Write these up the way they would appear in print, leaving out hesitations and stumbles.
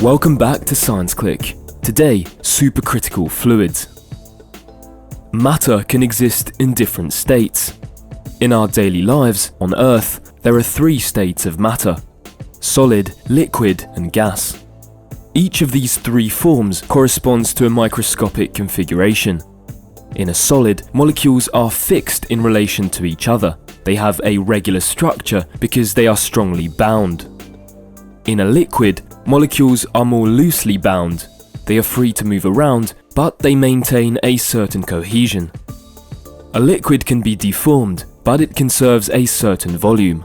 Welcome back to Science Click. Today, supercritical fluids. Matter can exist in different states. In our daily lives, on Earth, there are 3 states of matter: solid, liquid, and gas. Each of these 3 forms corresponds to a microscopic configuration. In a solid, molecules are fixed in relation to each other. They have a regular structure because they are strongly bound. In a liquid, molecules are more loosely bound. They are free to move around, but they maintain a certain cohesion. A liquid can be deformed, but it conserves a certain volume.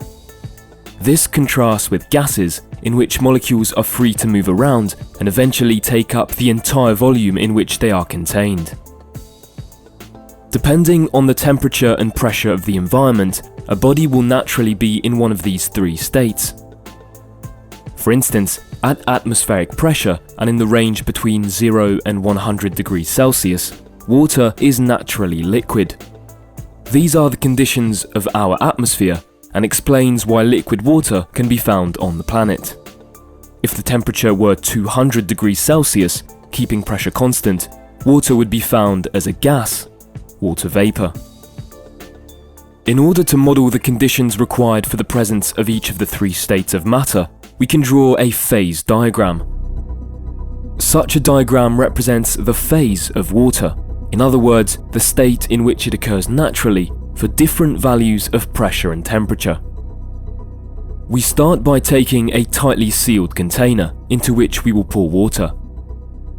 This contrasts with gases, in which molecules are free to move around and eventually take up the entire volume in which they are contained. Depending on the temperature and pressure of the environment, a body will naturally be in one of these 3 states. For instance, at atmospheric pressure and in the range between 0 and 100 degrees Celsius, water is naturally liquid. These are the conditions of our atmosphere and explains why liquid water can be found on the planet. If the temperature were 200 degrees Celsius, keeping pressure constant, water would be found as a gas, water vapor. In order to model the conditions required for the presence of each of the 3 states of matter, we can draw a phase diagram. Such a diagram represents the phase of water, in other words, the state in which it occurs naturally for different values of pressure and temperature. We start by taking a tightly sealed container into which we will pour water.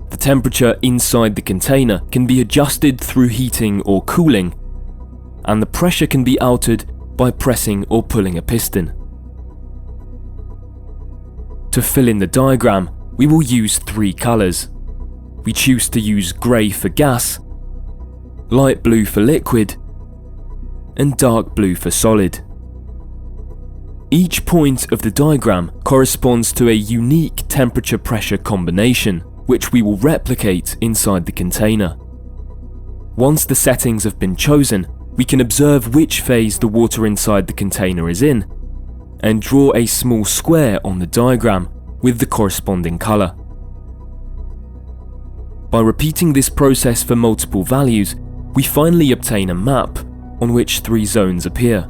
The temperature inside the container can be adjusted through heating or cooling, and the pressure can be altered by pressing or pulling a piston. To fill in the diagram, we will use 3 colors. We choose to use grey for gas, light blue for liquid, and dark blue for solid. Each point of the diagram corresponds to a unique temperature-pressure combination, which we will replicate inside the container. Once the settings have been chosen, we can observe which phase the water inside the container is in, and draw a small square on the diagram with the corresponding color. By repeating this process for multiple values, we finally obtain a map on which 3 zones appear.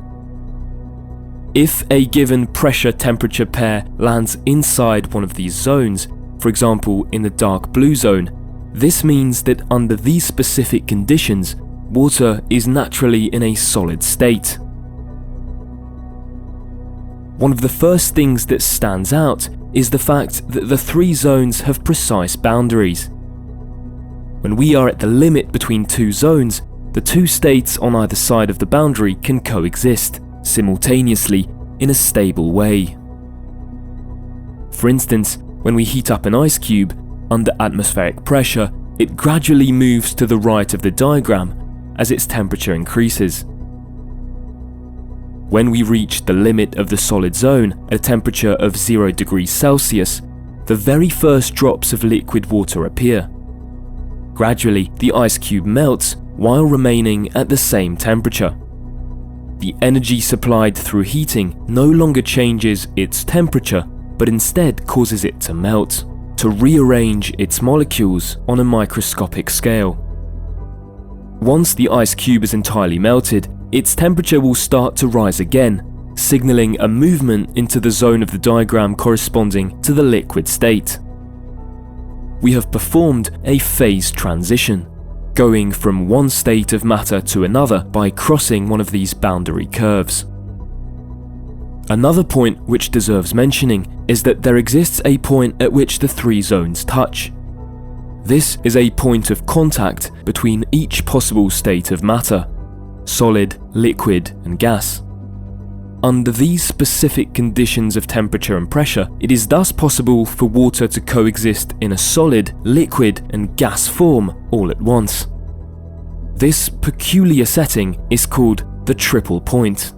If a given pressure-temperature pair lands inside one of these zones, for example in the dark blue zone, this means that under these specific conditions, water is naturally in a solid state. One of the first things that stands out is the fact that the 3 zones have precise boundaries. When we are at the limit between 2 zones, the 2 states on either side of the boundary can coexist simultaneously in a stable way. For instance, when we heat up an ice cube under atmospheric pressure, it gradually moves to the right of the diagram as its temperature increases. When we reach the limit of the solid zone at a temperature of 0 degrees Celsius, the very first drops of liquid water appear. Gradually, the ice cube melts while remaining at the same temperature. The energy supplied through heating no longer changes its temperature, but instead causes it to melt, to rearrange its molecules on a microscopic scale. Once the ice cube is entirely melted, its temperature will start to rise again, signaling a movement into the zone of the diagram corresponding to the liquid state. We have performed a phase transition, going from one state of matter to another by crossing one of these boundary curves. Another point which deserves mentioning is that there exists a point at which the 3 zones touch. This is a point of contact between each possible state of matter: solid, liquid, and gas. Under these specific conditions of temperature and pressure, it is thus possible for water to coexist in a solid, liquid, and gas form all at once. This peculiar setting is called the triple point.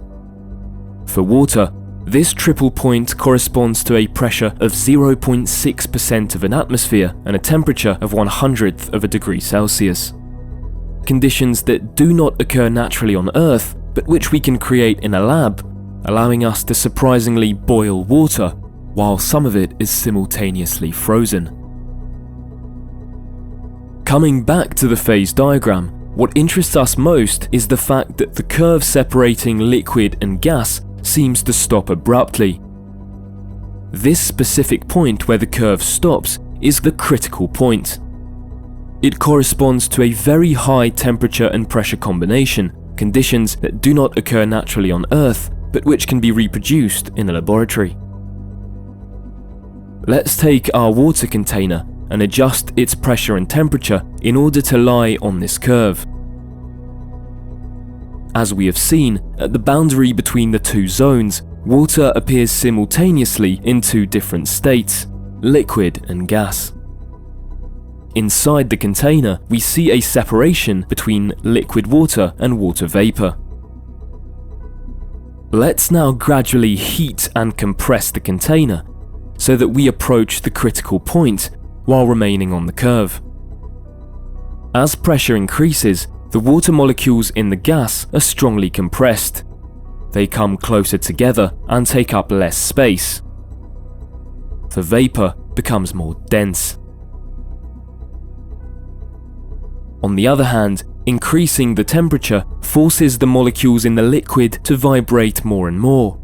For water, this triple point corresponds to a pressure of 0.6% of an atmosphere and a temperature of 1/100th of a degree Celsius. Conditions that do not occur naturally on Earth, but which we can create in a lab, allowing us to surprisingly boil water while some of it is simultaneously frozen. Coming back to the phase diagram, what interests us most is the fact that the curve separating liquid and gas seems to stop abruptly. This specific point where the curve stops is the critical point. It corresponds to a very high temperature and pressure combination, conditions that do not occur naturally on Earth, but which can be reproduced in a laboratory. Let's take our water container and adjust its pressure and temperature in order to lie on this curve. As we have seen, at the boundary between the two zones, water appears simultaneously in two different states, liquid and gas. Inside the container, we see a separation between liquid water and water vapor. Let's now gradually heat and compress the container so that we approach the critical point while remaining on the curve. As pressure increases, the water molecules in the gas are strongly compressed. They come closer together and take up less space. The vapor becomes more dense. On the other hand, increasing the temperature forces the molecules in the liquid to vibrate more and more.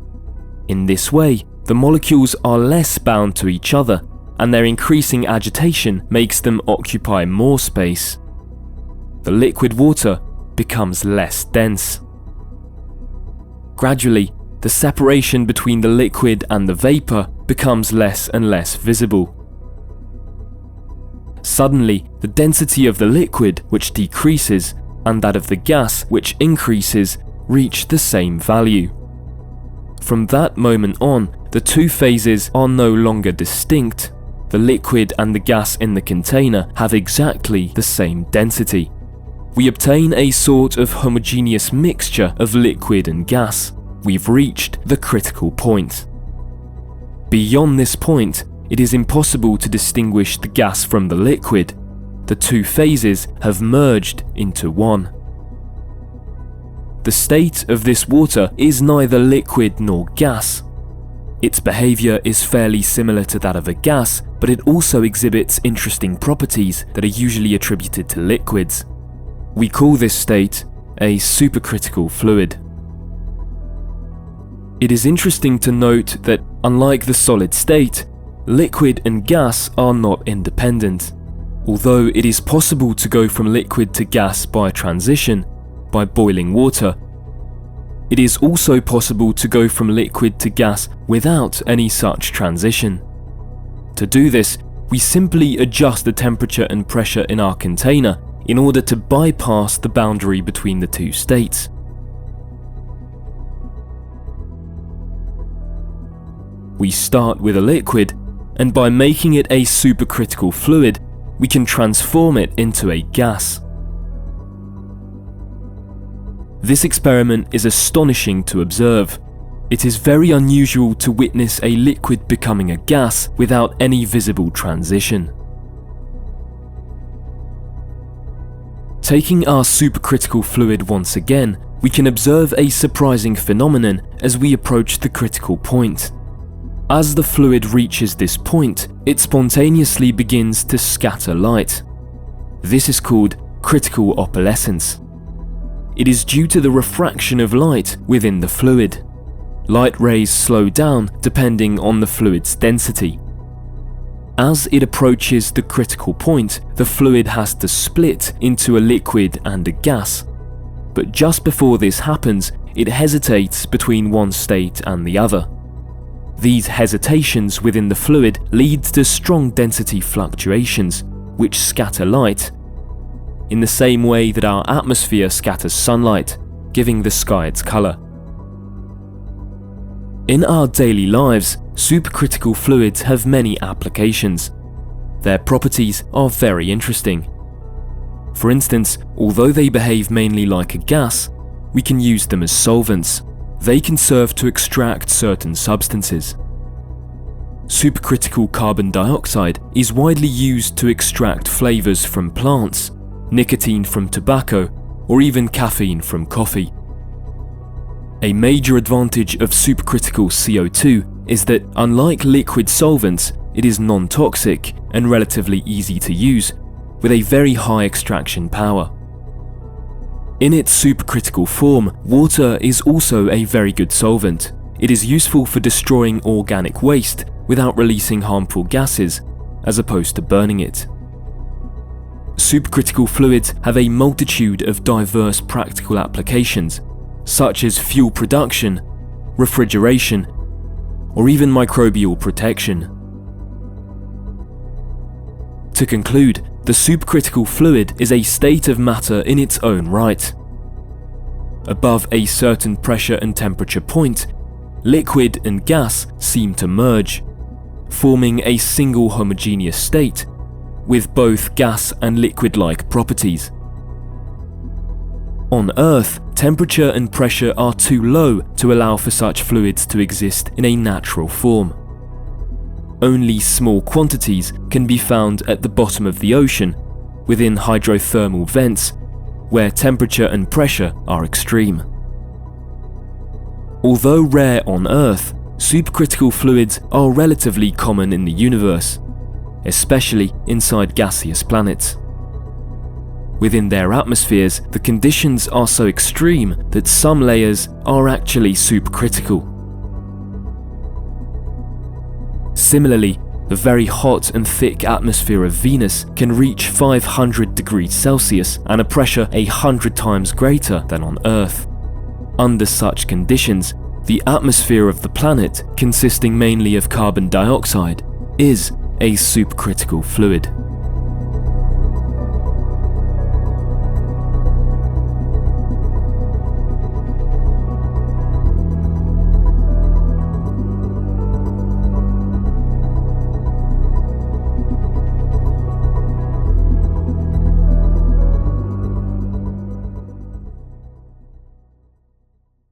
In this way, the molecules are less bound to each other, and their increasing agitation makes them occupy more space. The liquid water becomes less dense. Gradually, the separation between the liquid and the vapor becomes less and less visible. Suddenly, the density of the liquid, which decreases, and that of the gas, which increases, reach the same value. From that moment on, the two phases are no longer distinct. The liquid and the gas in the container have exactly the same density. We obtain a sort of homogeneous mixture of liquid and gas. We've reached the critical point. Beyond this point, it is impossible to distinguish the gas from the liquid. The two phases have merged into one. The state of this water is neither liquid nor gas. Its behavior is fairly similar to that of a gas, but it also exhibits interesting properties that are usually attributed to liquids. We call this state a supercritical fluid. It is interesting to note that, unlike the solid state, liquid and gas are not independent. Although it is possible to go from liquid to gas by transition, by boiling water, it is also possible to go from liquid to gas without any such transition. To do this, we simply adjust the temperature and pressure in our container in order to bypass the boundary between the two states. We start with a liquid, and by making it a supercritical fluid, we can transform it into a gas. This experiment is astonishing to observe. It is very unusual to witness a liquid becoming a gas without any visible transition. Taking our supercritical fluid once again, we can observe a surprising phenomenon as we approach the critical point. As the fluid reaches this point, it spontaneously begins to scatter light. This is called critical opalescence. It is due to the refraction of light within the fluid. Light rays slow down depending on the fluid's density. As it approaches the critical point, the fluid has to split into a liquid and a gas. But just before this happens, it hesitates between one state and the other. These hesitations within the fluid lead to strong density fluctuations, which scatter light, in the same way that our atmosphere scatters sunlight, giving the sky its color. In our daily lives, supercritical fluids have many applications. Their properties are very interesting. For instance, although they behave mainly like a gas, we can use them as solvents. They can serve to extract certain substances. Supercritical carbon dioxide is widely used to extract flavors from plants, nicotine from tobacco, or even caffeine from coffee. A major advantage of supercritical CO2 is that, unlike liquid solvents, it is non-toxic and relatively easy to use, with a very high extraction power. In its supercritical form, water is also a very good solvent. It is useful for destroying organic waste without releasing harmful gases, as opposed to burning it. Supercritical fluids have a multitude of diverse practical applications, such as fuel production, refrigeration, or even microbial protection. To conclude, the supercritical fluid is a state of matter in its own right. Above a certain pressure and temperature point, liquid and gas seem to merge, forming a single homogeneous state, with both gas and liquid-like properties. On Earth, temperature and pressure are too low to allow for such fluids to exist in a natural form. Only small quantities can be found at the bottom of the ocean, within hydrothermal vents, where temperature and pressure are extreme. Although rare on Earth, supercritical fluids are relatively common in the universe, especially inside gaseous planets. Within their atmospheres, the conditions are so extreme that some layers are actually supercritical. Similarly, the very hot and thick atmosphere of Venus can reach 500 degrees Celsius and a pressure 100 times greater than on Earth. Under such conditions, the atmosphere of the planet, consisting mainly of carbon dioxide, is a supercritical fluid.